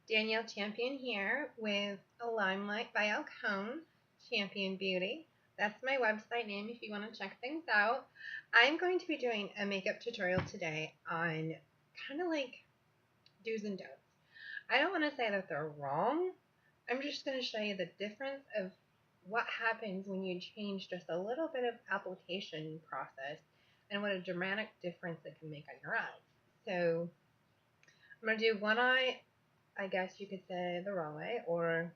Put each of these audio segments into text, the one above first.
Danielle Champion here with Limelight by Alcone Champion Beauty. That's my website name if you want to check things out. I'm going to be doing a makeup tutorial today on kind of like do's and don'ts. I don't want to say that they're wrong. I'm just going to show you the difference of what happens when you change just a little bit of application process and what a dramatic difference it can make on your eyes. So I'm going to do one eye, I guess you could say, the wrong way, or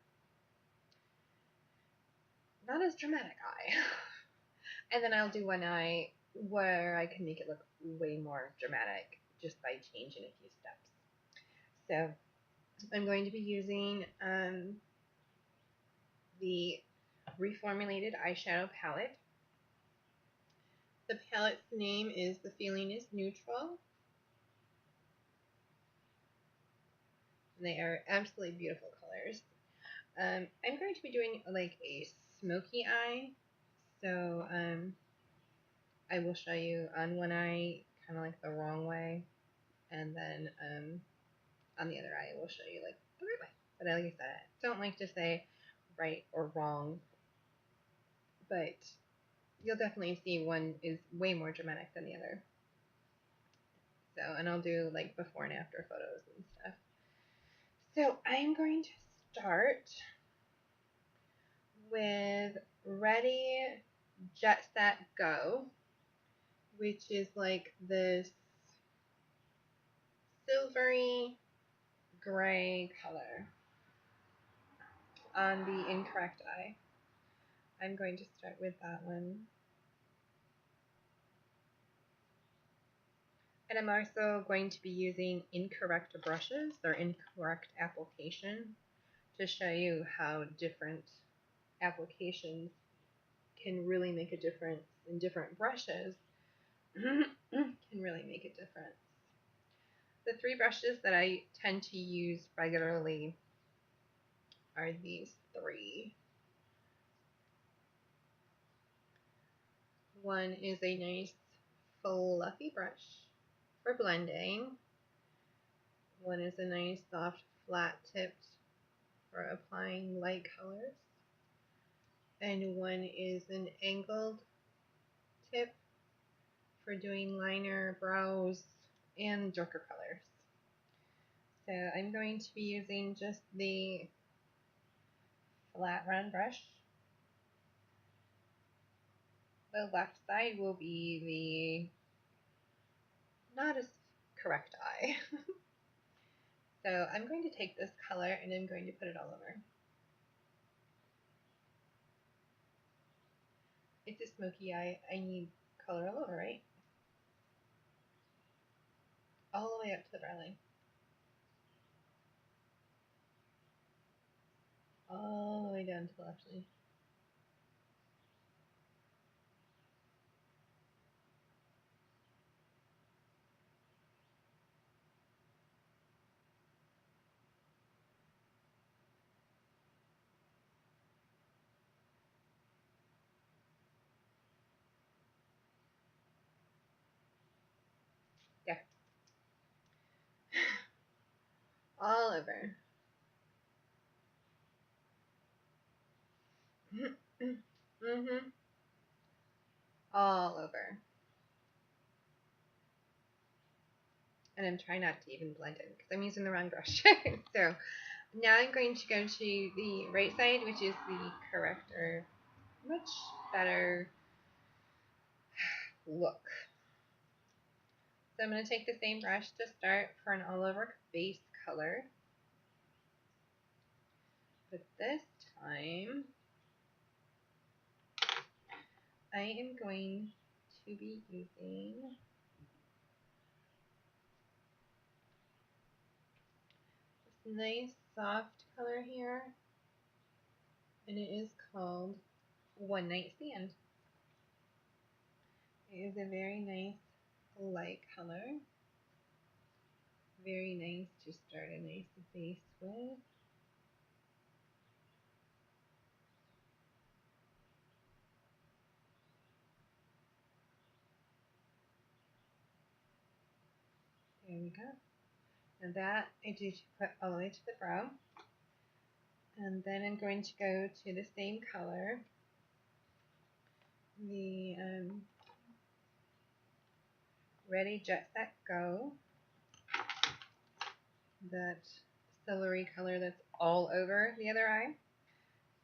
not as dramatic eye. And then I'll do one eye where I can make it look way more dramatic just by changing a few steps. So I'm going to be using the reformulated eyeshadow palette. The palette's name is The Feeling is Neutral. They are absolutely beautiful colors. I'm going to be doing like a smoky eye, so I will show you on one eye kind of like the wrong way, and then on the other eye I will show you like the right way. But like I said, I don't like to say right or wrong, but you'll definitely see one is way more dramatic than the other. So, and I'll do like before and after photos and stuff. So I'm going to start with Ready, Jet, Set, Go, which is like this silvery gray color on the incorrect eye. I'm going to start with that one. And I'm also going to be using incorrect brushes or incorrect application to show you how different applications can really make a difference, and different brushes can really make a difference. The three brushes that I tend to use regularly are these three. One is a nice fluffy brush for blending. One is a nice soft flat tipped for applying light colors. And one is an angled tip for doing liner, brows, and darker colors. So I'm going to be using just the flat round brush. The left side will be the not as correct eye. So I'm going to take this color and I'm going to put it all over. It's a smoky eye. I need color all over, right? All the way up to the brow line. All the way down to the left line. There. All over. All over. And I'm trying not to even blend it because I'm using the wrong brush. So now I'm going to go to the right side, which is the correct or much better look. So I'm going to take the same brush to start for an all over base color. But this time I am going to be using this nice soft color here, and it is called One Night Stand. It is a very nice light color, very nice to start a nice base with. There we go. And that I do put all the way to the brow. And then I'm going to go to the same color, the Ready, Jet, Set, Go, that celery color that's all over the other eye.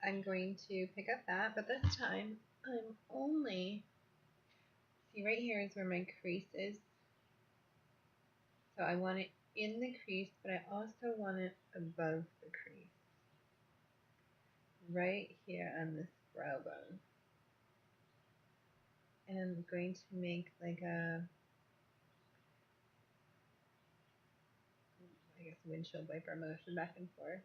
I'm going to pick up that, but this time I'm only, see right here is where my crease is. So I want it in the crease, but I also want it above the crease. Right here on this brow bone. And I'm going to make like a, I guess, windshield wiper motion back and forth.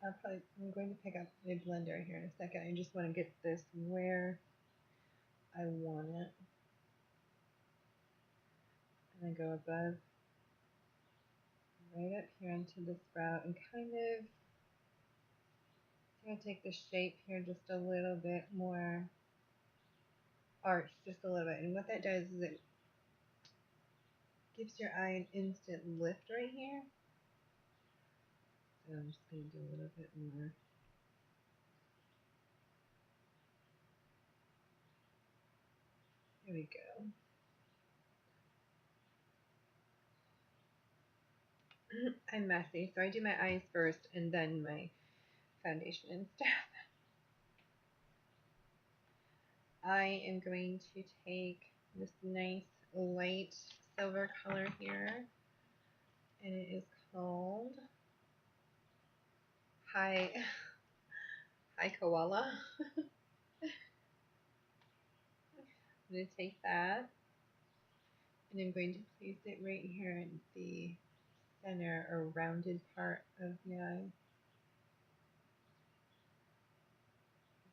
I'm going to pick up my blender here in a second. I just want to get this where I want it. And I go above, right up here into this brow, and kind of, I'm going to take the shape here just a little bit more arched, just a little bit. And what that does is it gives your eye an instant lift right here. So I'm just going to do a little bit more. There we go. I'm messy, so I do my eyes first and then my foundation and stuff. I am going to take this nice light silver color here, and it is called High Koala. I'm going to take that, and I'm going to place it right here in the center or rounded part of the eye.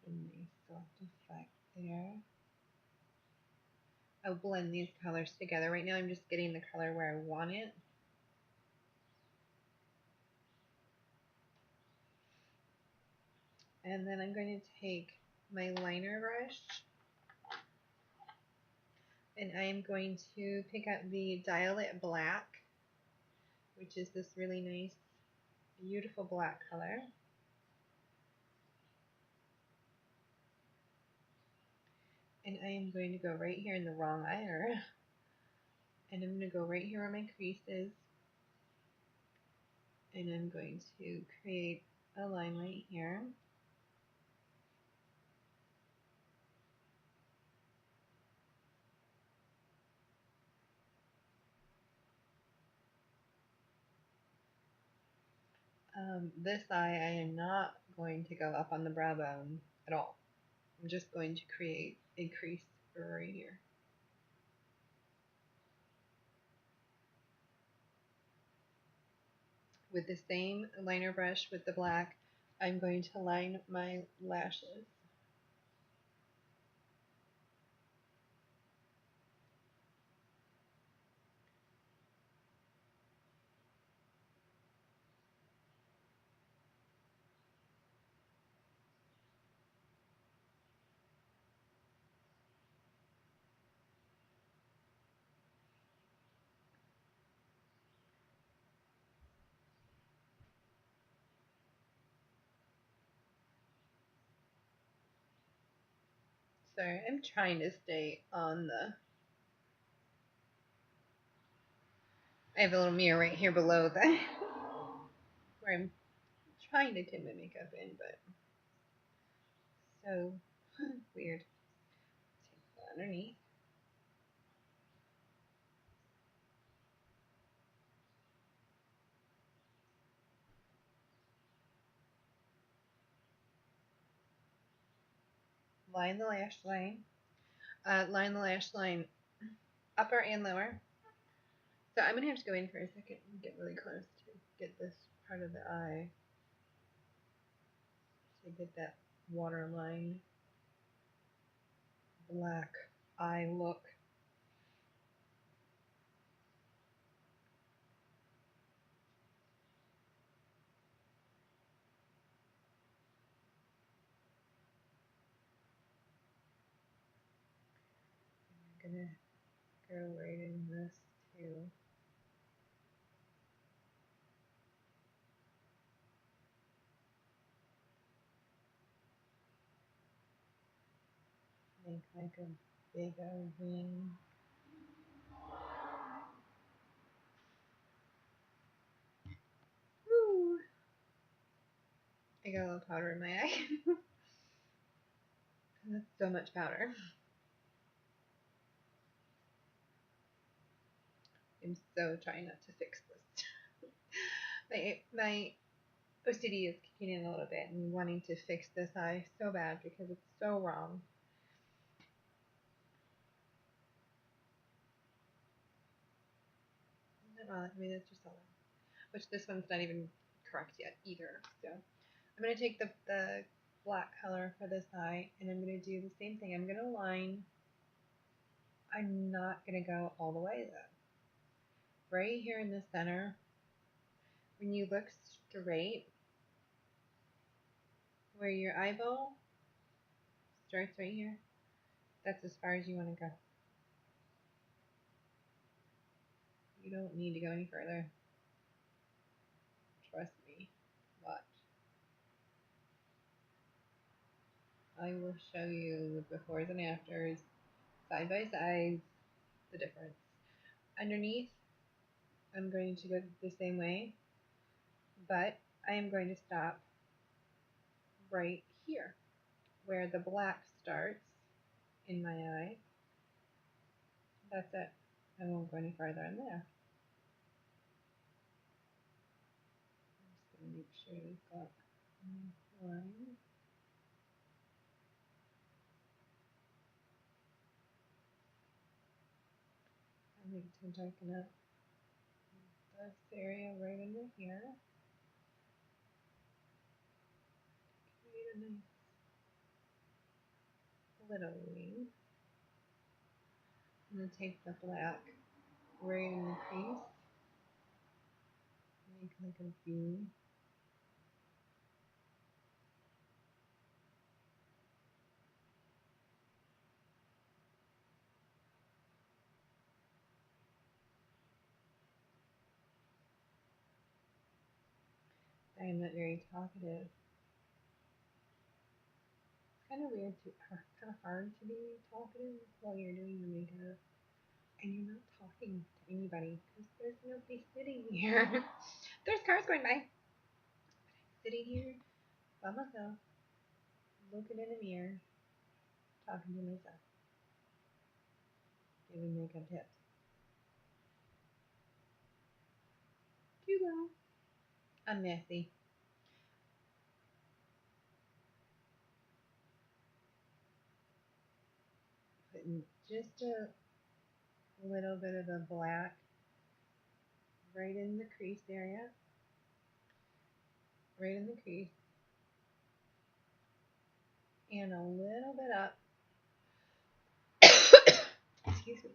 A nice soft effect there. I'll blend these colors together. Right now I'm just getting the color where I want it. And then I'm going to take my liner brush, and I am going to pick up the Dial It Black, which is this really nice, beautiful black color. And I am going to go right here in the wrong eye, and I'm going to go right here where my crease is, and I'm going to create a line right here. This eye, I am not going to go up on the brow bone at all. I'm just going to create a crease right here. With the same liner brush with the black, I'm going to line my lashes. Sorry, I'm trying to stay on the... I have a little mirror right here below that where I'm trying to tint my makeup in, but so weird. Take that underneath. Line the lash line. Line the lash line upper and lower. So I'm going to have to go in for a second and get really close to get this part of the eye. To get that waterline black eye look. I'm going to go right in this to make like a bigger wing. Woo! I got a little powder in my eye. That's so much powder. I'm so trying not to fix this. my OCD is kicking in a little bit and wanting to fix this eye so bad because it's so wrong. Well, maybe that's just all right. Which this one's not even correct yet either. So I'm going to take the black color for this eye and I'm going to do the same thing. I'm going to line. I'm not going to go all the way though. Right here in the center, when you look straight, where your eyeball starts right here, that's as far as you want to go. You don't need to go any further. Trust me. Watch. I will show you the befores and afters, side by side, the difference. Underneath, I'm going to go the same way, but I am going to stop right here, where the black starts in my eye. That's it. I won't go any farther in there. I'm just going to make sure we've got line. I need to darken up this area right under here. Create a nice little wing. I'm going to take the black right in the crease, make like a V. I am not very talkative. It's kind of weird to, kind of hard to be talkative while you're doing your makeup and you're not talking to anybody because there's nobody sitting here. There's cars going by. But I'm sitting here by myself, looking in the mirror, talking to myself, giving makeup tips. Too long. I'm messy. Putting just a little bit of the black right in the crease area. Right in the crease. And a little bit up. Excuse me.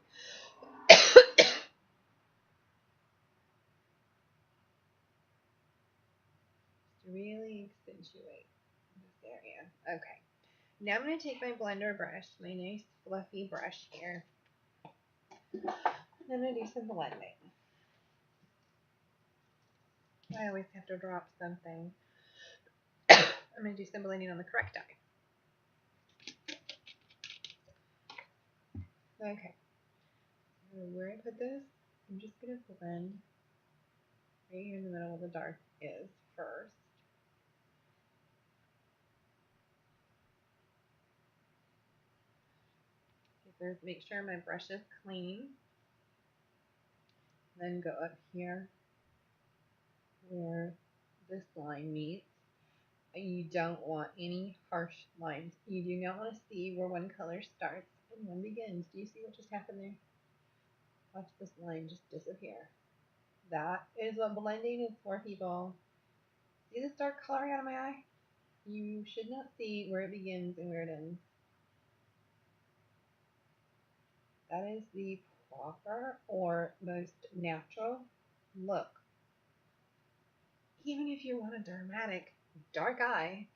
To really accentuate this area. Okay. Now I'm going to take my blender brush, my nice fluffy brush here. And I'm going to do some blending. I always have to drop something. I'm going to do some blending on the correct eye. Okay. So where I put this, I'm just going to blend right here in the middle where the dark is first. Make sure my brush is clean. Then go up here where this line meets. You don't want any harsh lines. You do not want to see where one color starts and one begins. Do you see what just happened there? Watch this line just disappear. That is what blending is for, people. See this dark coloring out of my eye? You should not see where it begins and where it ends. That is the proper or most natural look. Even if you want a dramatic dark eye,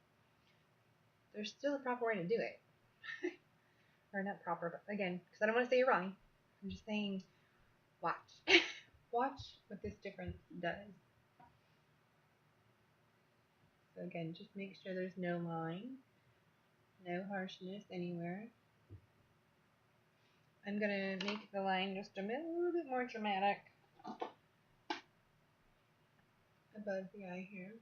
there's still a proper way to do it. Or not proper, but again, because I don't want to say you're wrong. I'm just saying Watch. Watch what this difference does. So again, just make sure there's no line, no harshness anywhere. I'm gonna make the line just a little bit more dramatic above the eye here.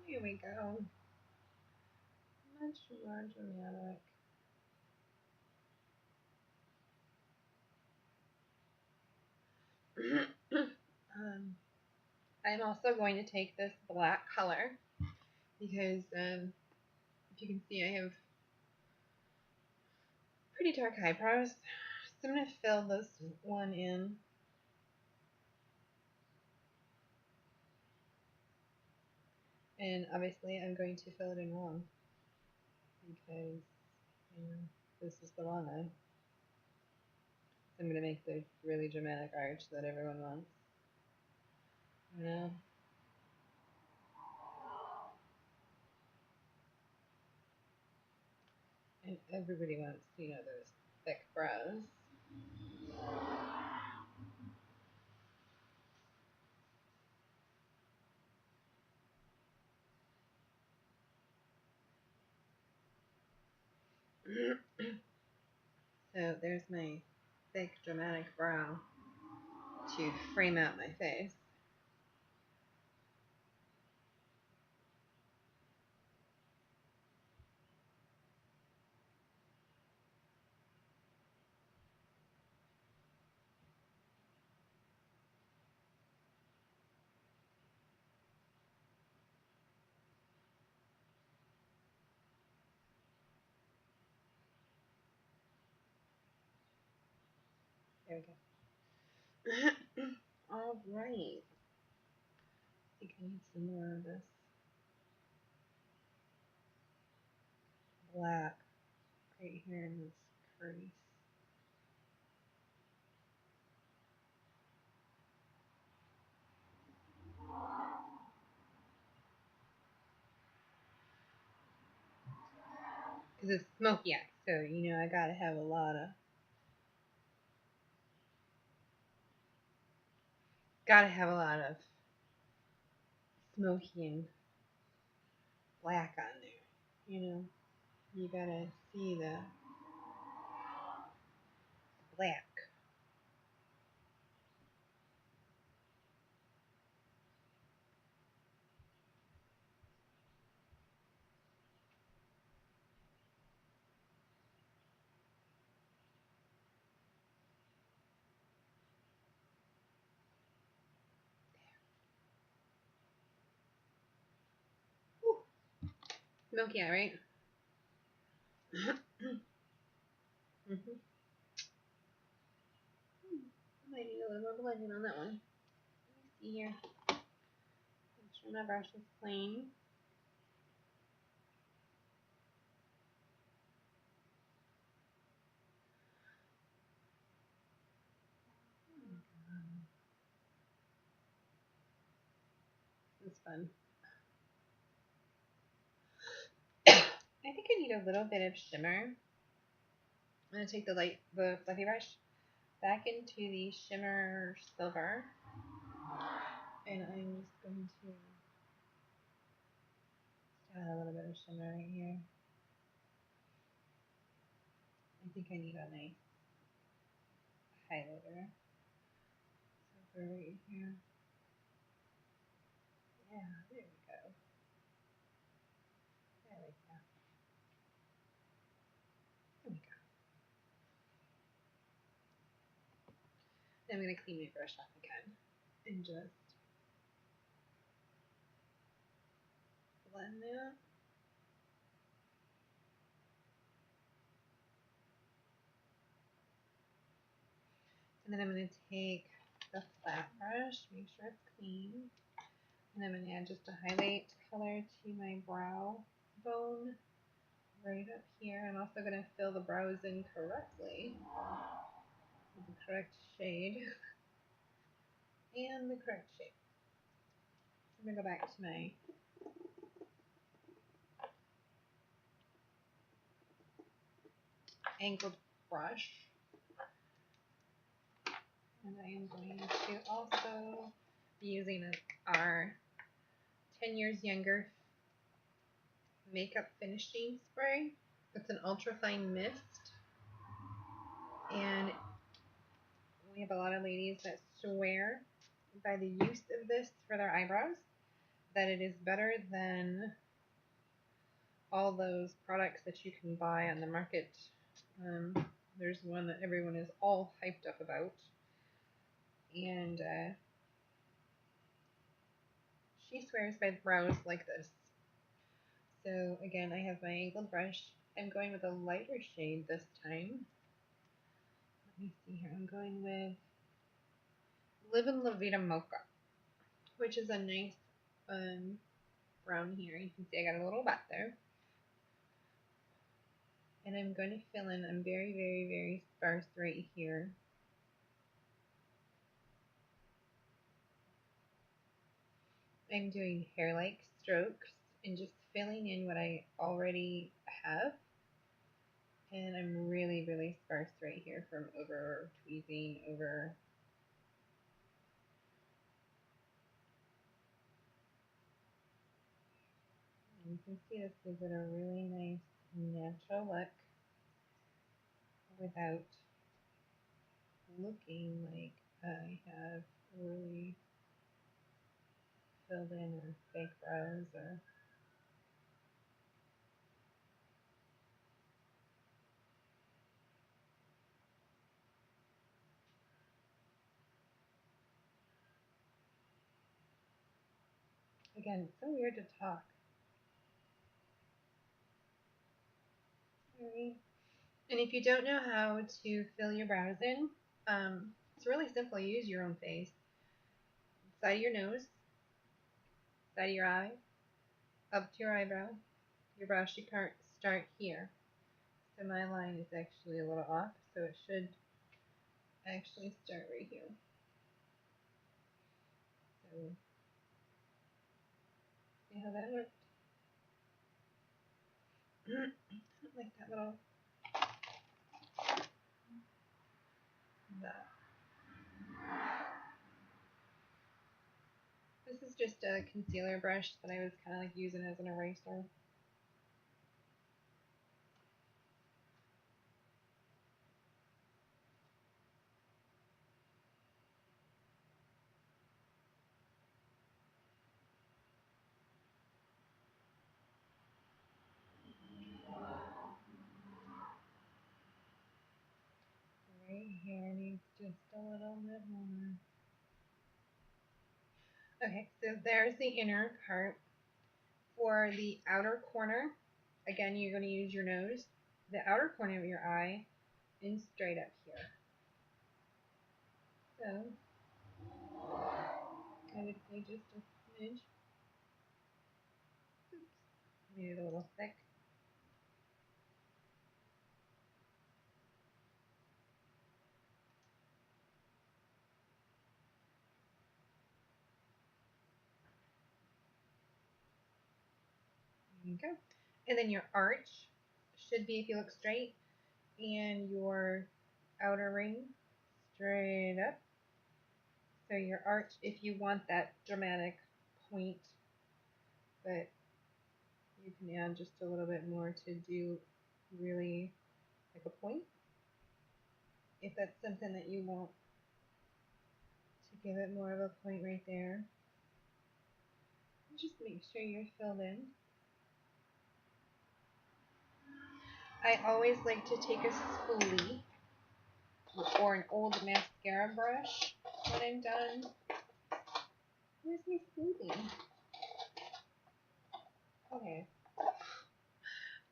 Here we go. Much more dramatic. I'm also going to take this black color because if you can see, I have pretty dark eyebrows. So I'm going to fill this one in. And obviously I'm going to fill it in wrong because this is the wrong eye. So I'm going to make the really dramatic arch that everyone wants. You know? And everybody wants, those thick brows. So there's my thick, dramatic brow to frame out my face. There we go. All right. I think I need some more of this black right here in this crease. Because it's smoky eye, so I gotta have a lot of smoky and black on there. You gotta see the black. Whew. Smoky eye, right? Mm-hmm. Might need a little more blending on that one. Let me see here. Make sure my brush is clean. This is fun. I think I need a little bit of shimmer. I'm going to take the fluffy brush back into the shimmer silver. And I'm just going to add a little bit of shimmer right here. I think I need a nice highlighter. So right here. Yeah, there we go. I like that. There we go. Then I'm going to clean my brush off again and just blend that. And then I'm going to take the flat brush, make sure it's clean. And I'm going to add just a highlight color to my brow bone right up here. I'm also going to fill the brows in correctly with the correct shade and the correct shape. So I'm going to go back to my angled brush. And I am going to also be using our 10 Years Younger makeup finishing spray. It's an ultra fine mist, and we have a lot of ladies that swear by the use of this for their eyebrows that it is better than all those products that you can buy on the market. There's one that everyone is all hyped up about, and she swears by brows like this. So again, I have my angled brush. I'm going with a lighter shade this time. Let me see here. I'm going with Livin' La Vida Mocha, which is a nice brown here. You can see I got a little butt there. And I'm going to fill in, I'm very, very, very sparse right here. I'm doing hair-like strokes and just filling in what I already have. And I'm really, really sparse right here from over tweezing over. You can see this gives it a really nice natural look without looking like I have really filled in or fake brows or. Again, it's so weird to talk. Sorry. And if you don't know how to fill your brows in, it's really simple. Use your own face. Side of your nose, side of your eye, up to your eyebrow. Your brow should start here. So my line is actually a little off, so it should actually start right here. So, see how that worked? Like that little, that. This is just a concealer brush that I was kind of like using as an eraser. Right here needs just a little bit more. Okay, so there's the inner part. For the outer corner, again, you're going to use your nose, the outer corner of your eye, and straight up here. So, I would say just a smidge. Oops, made it a little thick. There you go. And then your arch should be, if you look straight, and your outer ring straight up. So your arch, if you want that dramatic point, but you can add just a little bit more to do really like a point. If that's something that you want to give it more of a point right there. Just make sure you're filled in. I always like to take a spoolie or an old mascara brush when I'm done. Where's my spoolie? Okay. I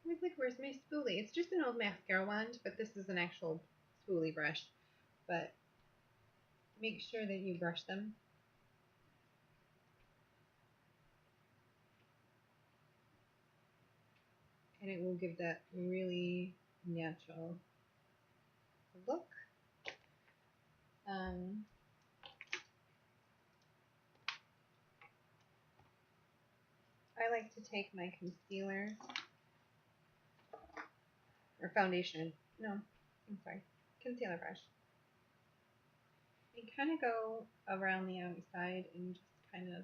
was like, where's my spoolie? It's just an old mascara wand, but this is an actual spoolie brush. But make sure that you brush them. and it will give that really natural look. I like to take my concealer or foundation, no, I'm sorry, concealer brush, and kind of go around the outside and just kind of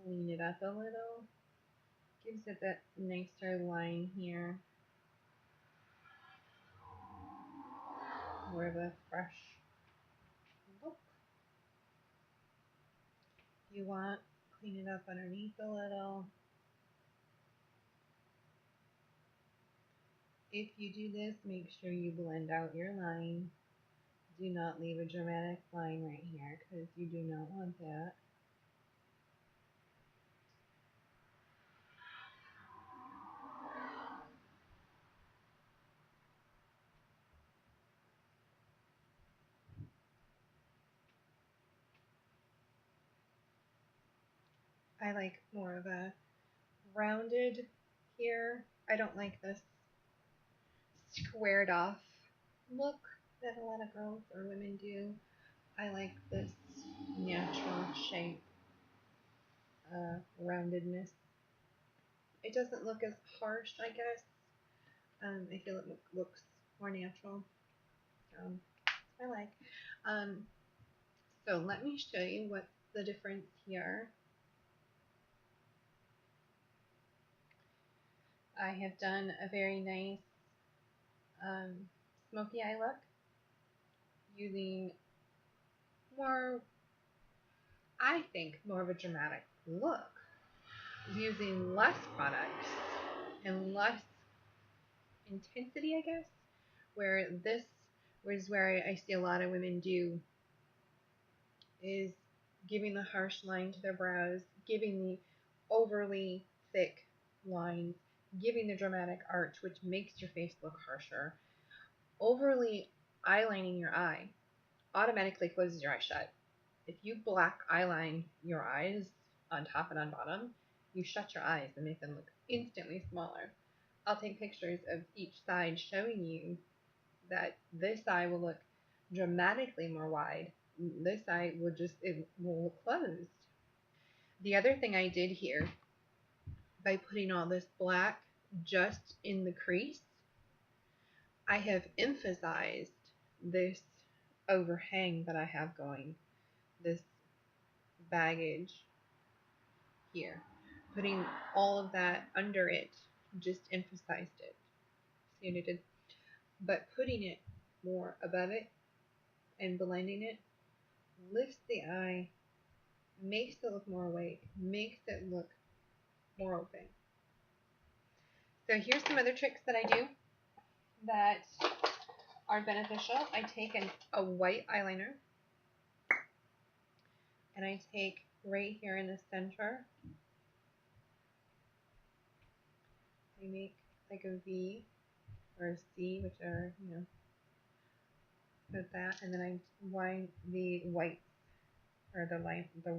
clean it up a little. Gives it that nicer line here, more of a fresh look. If you want, clean it up underneath a little. If you do this, make sure you blend out your line. Do not leave a dramatic line right here because you do not want that. I like more of a rounded here. I don't like this squared off look that a lot of girls or women do. I like this natural shape, roundedness. It doesn't look as harsh, I guess. I feel it looks more natural. I like. So let me show you what's the difference here. I have done a very nice smoky eye look using more, I think, more of a dramatic look, using less products and less intensity, I guess, where this was where I see a lot of women do is giving the harsh line to their brows, giving the overly thick lines, giving the dramatic arch, which makes your face look harsher. Overly eyelining your eye automatically closes your eye shut. If you black eyeline your eyes on top and on bottom, you shut your eyes and make them look instantly smaller. I'll take pictures of each side showing you that this eye will look dramatically more wide. This eye will it will look closed. The other thing I did here by putting all this black just in the crease, I have emphasized this overhang that I have going, this baggage here. Putting all of that under it just emphasized it. See what I did? But putting it more above it and blending it lifts the eye, makes it look more awake, makes it look more open. So here's some other tricks that I do that are beneficial. I take a white eyeliner and I take right here in the center, I make like a V or a C, whichever, put that, and then I wind the white or the line, the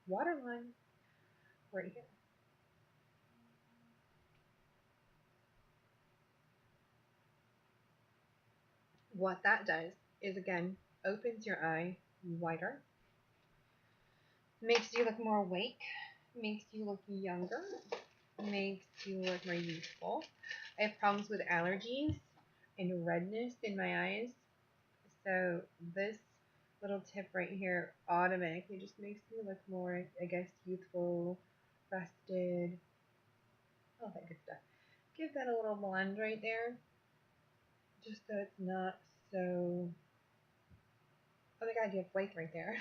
water line right here. What that does is, again, opens your eye wider, makes you look more awake, makes you look younger, makes you look more youthful. I have problems with allergies and redness in my eyes, so this little tip right here automatically just makes me look more, I guess, youthful, rested, all that good stuff. Give that a little blend right there, just so it's not so, oh my god, you have white right there.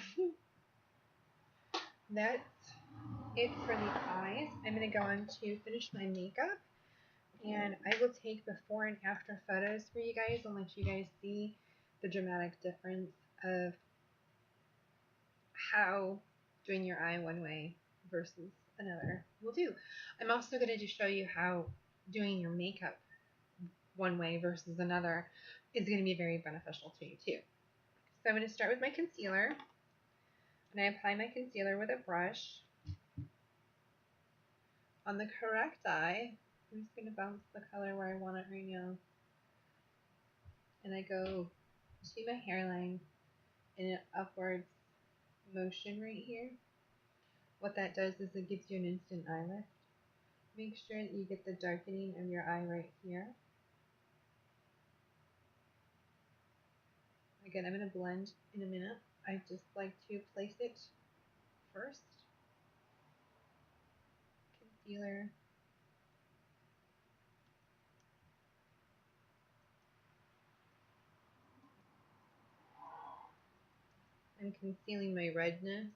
That's it for the eyes. I'm going to go on to finish my makeup, and I will take before and after photos for you guys and let you guys see the dramatic difference of how doing your eye one way versus another will do. I'm also going to show you how doing your makeup one way versus another is going to be very beneficial to you too. So I'm going to start with my concealer, and I apply my concealer with a brush on the correct eye. I'm just going to bounce the color where I want it right now. And I go to my hairline in an upwards motion right here. What that does is it gives you an instant eye lift. Make sure that you get the darkening of your eye right here. Again, I'm going to blend in a minute. I just like to place it first. Concealer. I'm concealing my redness.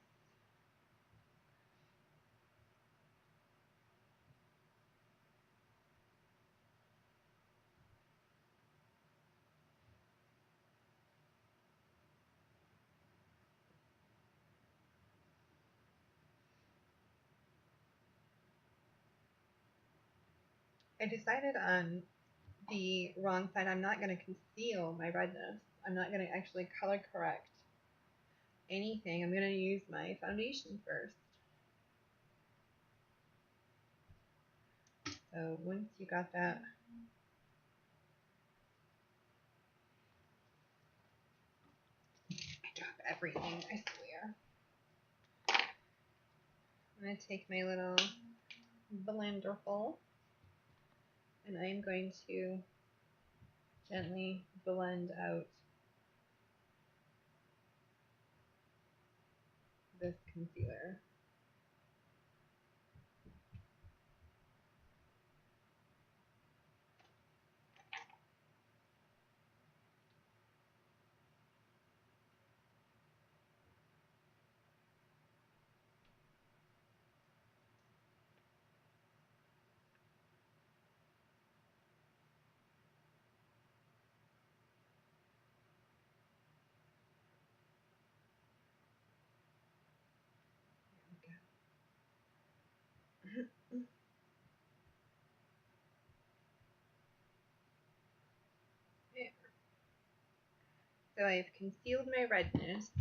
I decided on the wrong side. I'm not going to conceal my redness. I'm not going to actually color correct anything. I'm going to use my foundation first. So once you got that, I drop everything, I swear. I'm going to take my little blender bowl and I'm going to gently blend out this concealer. So I've concealed my redness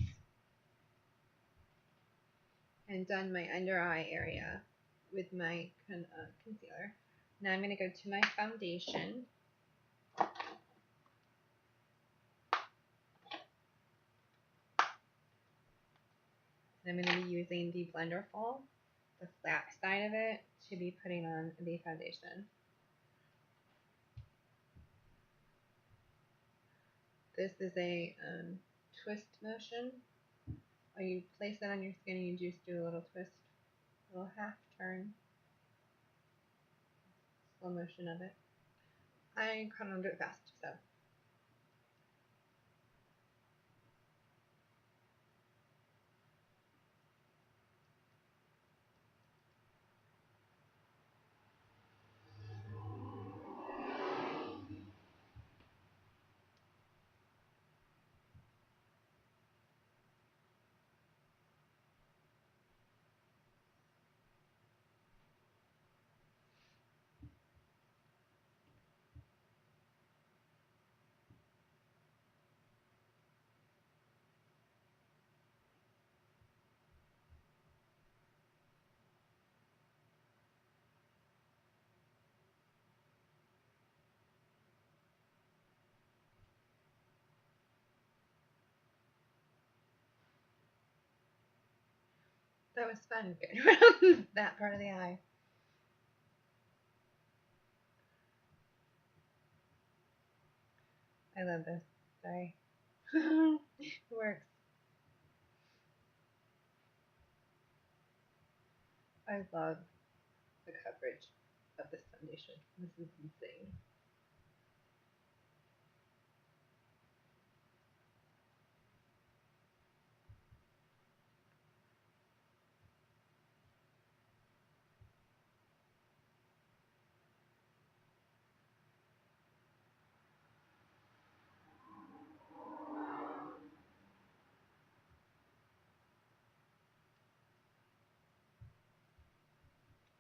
and done my under eye area with my concealer. Now I'm going to go to my foundation. I'm going to be using the blender bowl, the flat side of it, to be putting on the foundation. This is a twist motion. Or you place it on your skin and you just do a little twist, a little half turn, slow motion of it. I kind of do it fast, so. That was fun getting around that part of the eye. I love this. Sorry. It works. I love the coverage of this foundation. This is insane.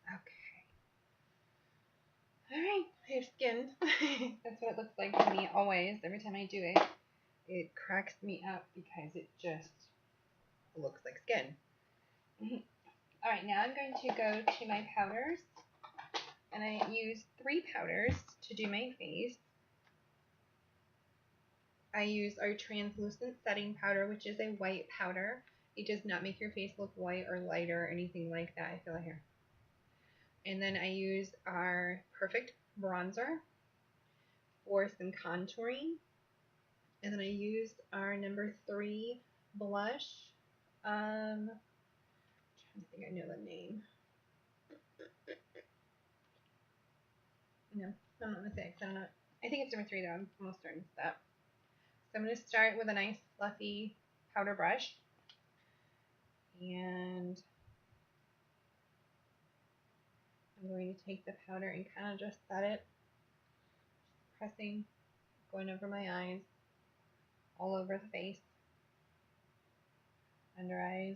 Okay. Alright, I have skin. That's what it looks like to me always. Every time I do it, it cracks me up because it just looks like skin. Alright, now I'm going to go to my powders. And I use 3 powders to do my face. I use our translucent setting powder, which is a white powder. It does not make your face look white or lighter or anything like that. I feel it here. And then I use our Perfect bronzer for some contouring. And then I used our number 3 blush. I'm trying to think I know the name. No, I'm not gonna say I don't know. I think it's number 3 though. I'm almost certain it's that. So I'm gonna start with a nice fluffy powder brush. And I'm going to take the powder and kind of just set it, pressing, going over my eyes, all over the face, under eyes.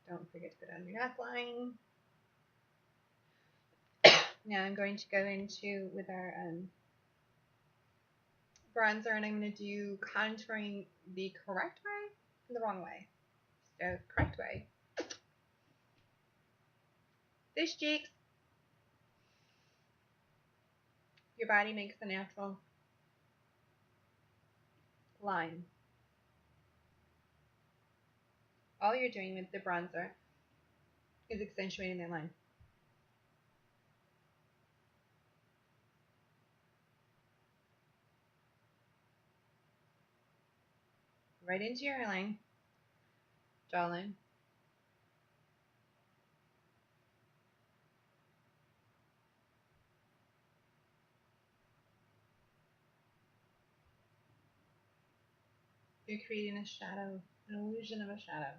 Don't forget to go down your neckline. Now I'm going to go into with our bronzer, and I'm going to do contouring the correct way and the wrong way. So correct way. Fish cheeks. Your body makes a natural line. All you're doing with the bronzer is accentuating that line. Right into your hairline, jawline. You're creating a shadow, an illusion of a shadow.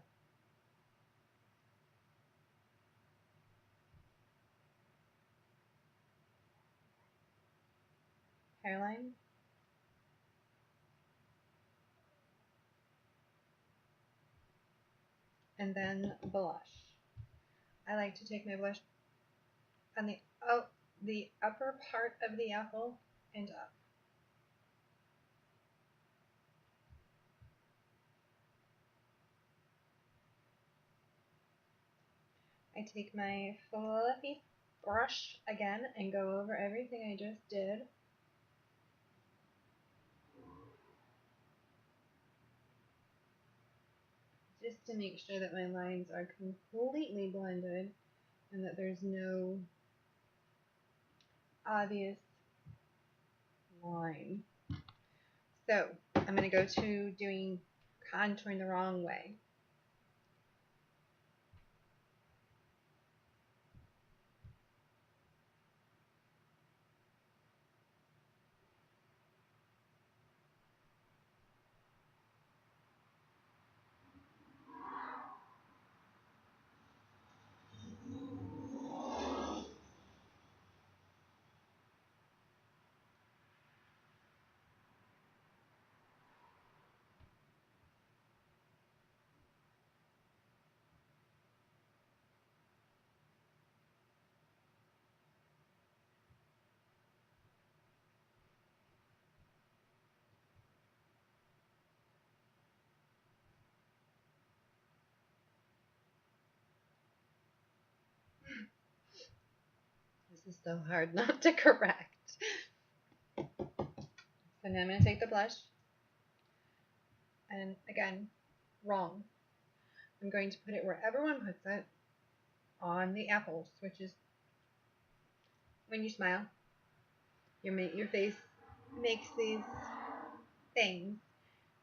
Hairline. And then blush. I like to take my blush on the upper part of the apple and up. I take my fluffy brush again and go over everything I just did. Just to make sure that my lines are completely blended and that there's no obvious line. So I'm going to go to doing contouring the wrong way. This is so hard not to correct. So now I'm going to take the blush, and again, wrong. I'm going to put it where everyone puts it, on the apples, which is when you smile, your face makes these things.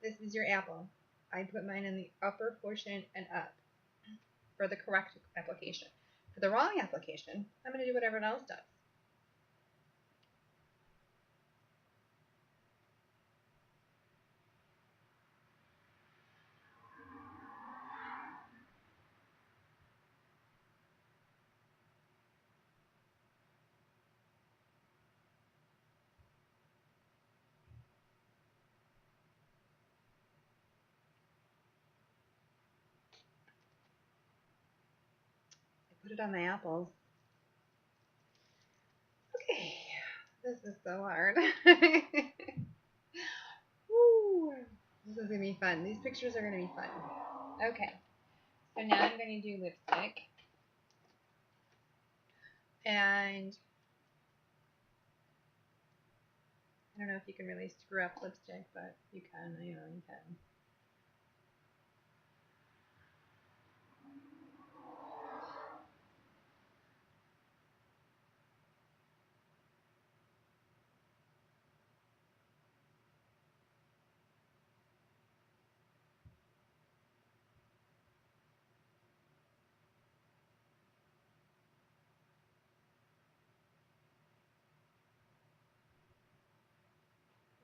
This is your apple. I put mine in the upper portion and up for the correct application. For the wrong application, I'm going to do what everyone else does. Put it on my apples. Okay, this is so hard. be fun. These pictures are going to be fun. Okay. So now I'm going to do lipstick. And I don't know if you can really screw up lipstick, but you can. I know you can.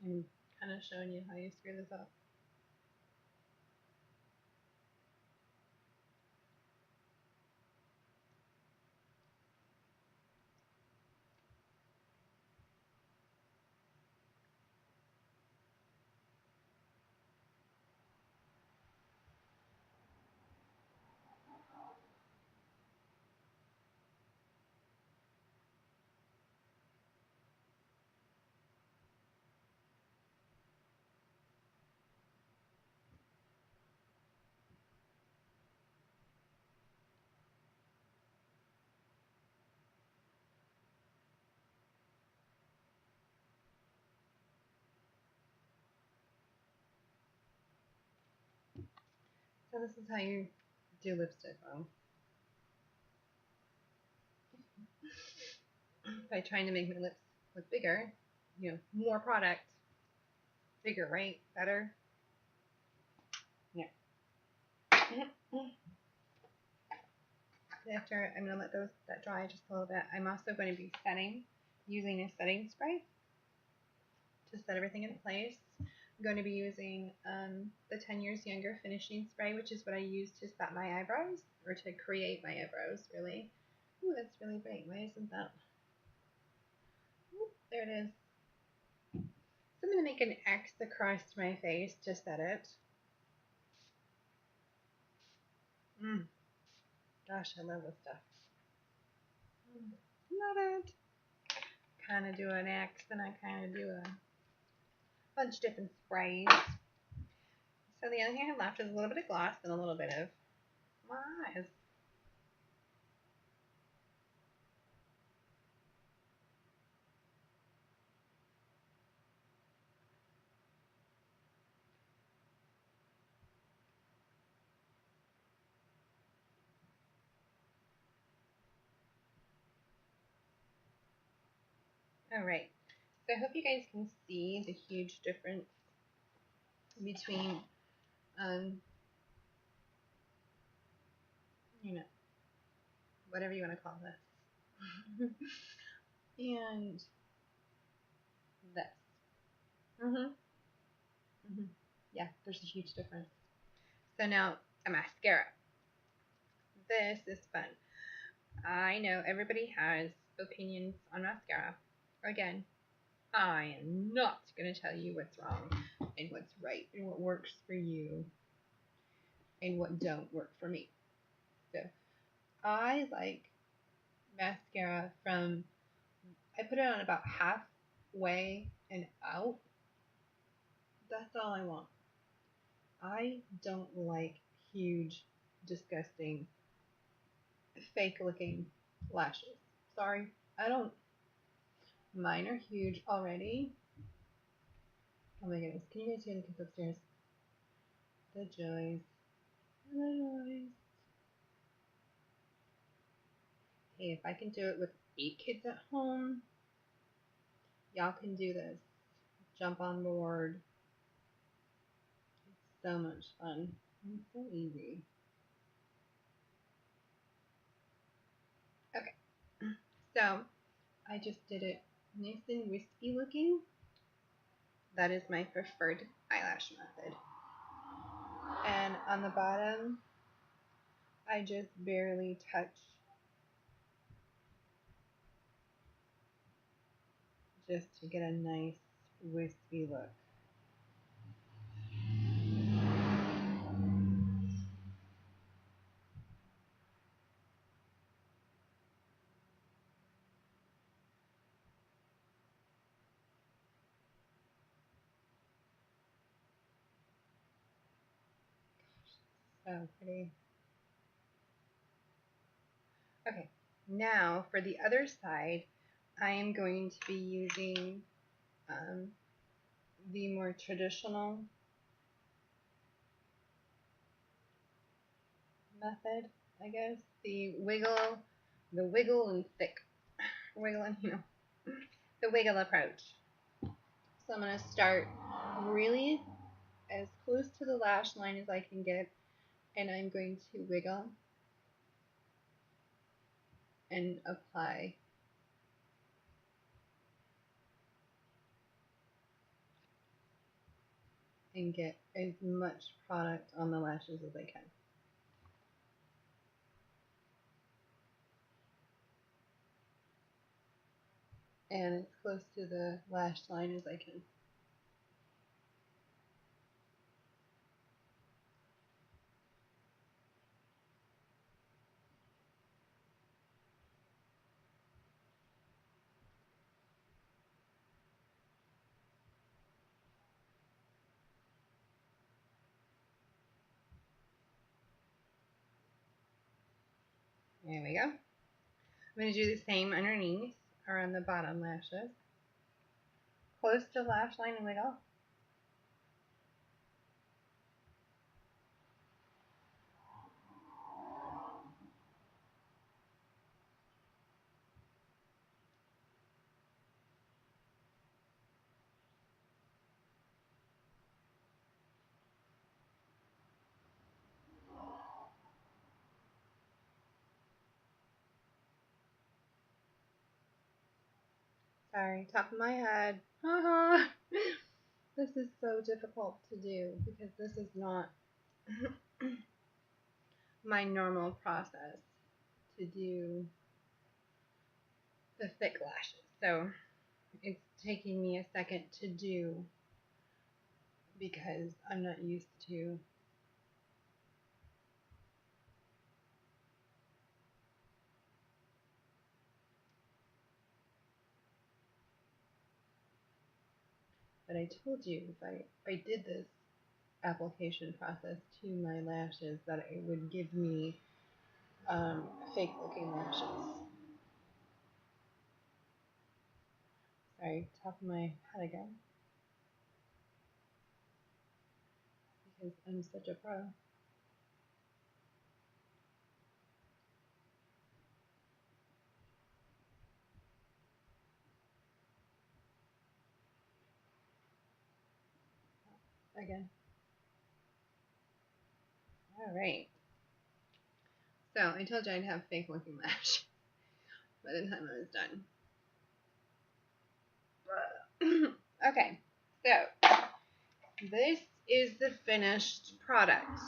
I'm kind of showing you how you screw this up. So this is how you do lipstick, though. By trying to make my lips look bigger, you know, more product, bigger, right? Better. Yeah. After I'm gonna let that dry just a little bit. I'm also going to be using a setting spray to set everything in place. I'm going to be using the 10 Years Younger finishing spray, which is what I use to set my eyebrows, or to create my eyebrows, really. Ooh, that's really bright. Why isn't that? Ooh, there it is. So I'm going to make an X across my face to set it. Gosh, I love this stuff. Love it. Kind of do an X, and I kind of do a bunch of different sprays. So the only thing I have left is a little bit of gloss and a little bit of my eyes. Alright, so I hope you guys can see the huge difference between, you know, whatever you want to call this, and this. Yeah, there's a huge difference. So now, a mascara. This is fun. I know everybody has opinions on mascara. Again, I am not going to tell you what's wrong and what's right and what works for you and what don't work for me. So I like mascara from, I put it on about halfway and out. That's all I want. I don't like huge, disgusting, fake looking lashes. Sorry, I don't. Mine are huge already. Oh my goodness, can you guys hear the kids upstairs? The joys. The joys. Hey, if I can do it with 8 kids at home, y'all can do this. Jump on board. It's so much fun. It's so easy. Okay, so I just did it nice and wispy looking. That is my preferred eyelash method. And on the bottom, I just barely touch, just to get a nice wispy look. Oh, pretty. Okay, now for the other side, I am going to be using um, the more traditional method, I guess. The wiggle and thick, wiggle and, the wiggle approach. So I'm going to start really as close to the lash line as I can get, and I'm going to wiggle and apply. And get as much product on the lashes as I can. And as close to the lash line as I can. There we go. I'm going to do the same underneath, around the bottom lashes. Close to the lash line and wiggle. Sorry, top of my head. This is so difficult to do because this is not my normal process to do the thick lashes. So it's taking me a second to do because I'm not used to but I told you if I did this application process to my lashes that it would give me fake looking lashes. Sorry, top of my head again. Because I'm such a pro. Again. Alright. So I told you I'd have fake looking lashes by the time I was done. Okay, so this is the finished product.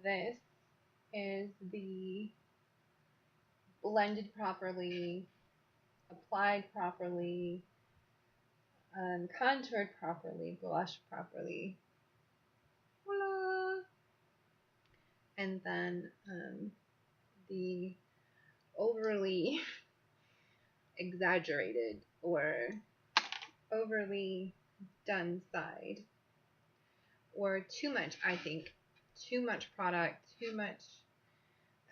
This is the blended properly, applied properly, contoured properly, blushed properly. Voila! And then the overly exaggerated or overly done side, or too much, I think. Too much product, too much,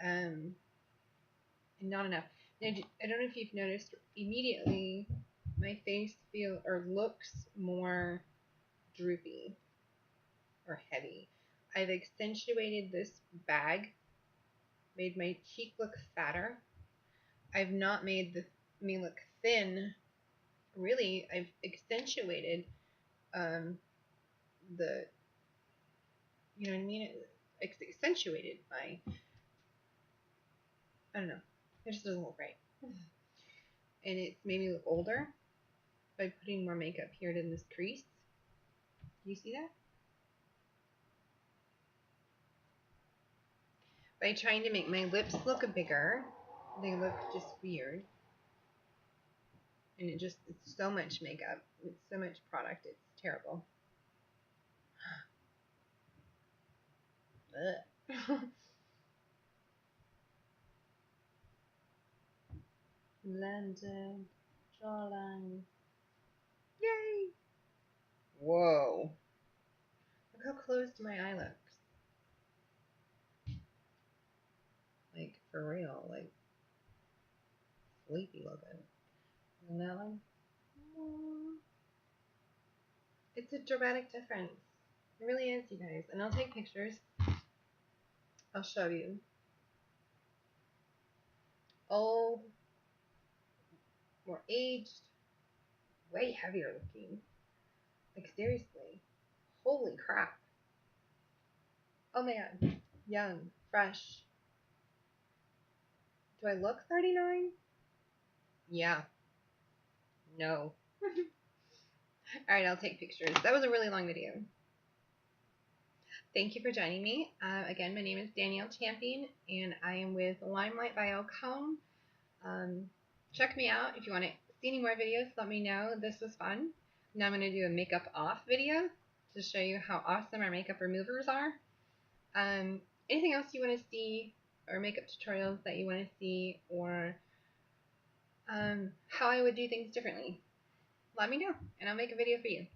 and not enough. I don't know if you've noticed, immediately my face looks more droopy or heavy. I've accentuated this bag, made my cheek look fatter. I've not made me look thin. Really, I've accentuated the, you know what I mean? It's accentuated my, I don't know. It just doesn't look right. And it's made me look older by putting more makeup here in this crease. Do you see that? By trying to make my lips look bigger, they look just weird. And it's so much makeup. It's so much product. It's terrible. Blended jawline. Yay! Whoa. good. And that one, it's a dramatic difference. It really is, you guys. And I'll take pictures. I'll show you. Old, more aged, way heavier looking. Like, seriously. Holy crap. Oh man. Young, fresh. Do I look 39? Yeah. No. Alright, I'll take pictures. That was a really long video. Thank you for joining me. Again, my name is Danielle Champion, and I am with Limelight by Alcone. Check me out if you want to see any more videos. Let me know. This was fun. Now I'm going to do a makeup off video to show you how awesome our makeup removers are. Anything else you want to see, or makeup tutorials that you want to see, or how I would do things differently, let me know, and I'll make a video for you.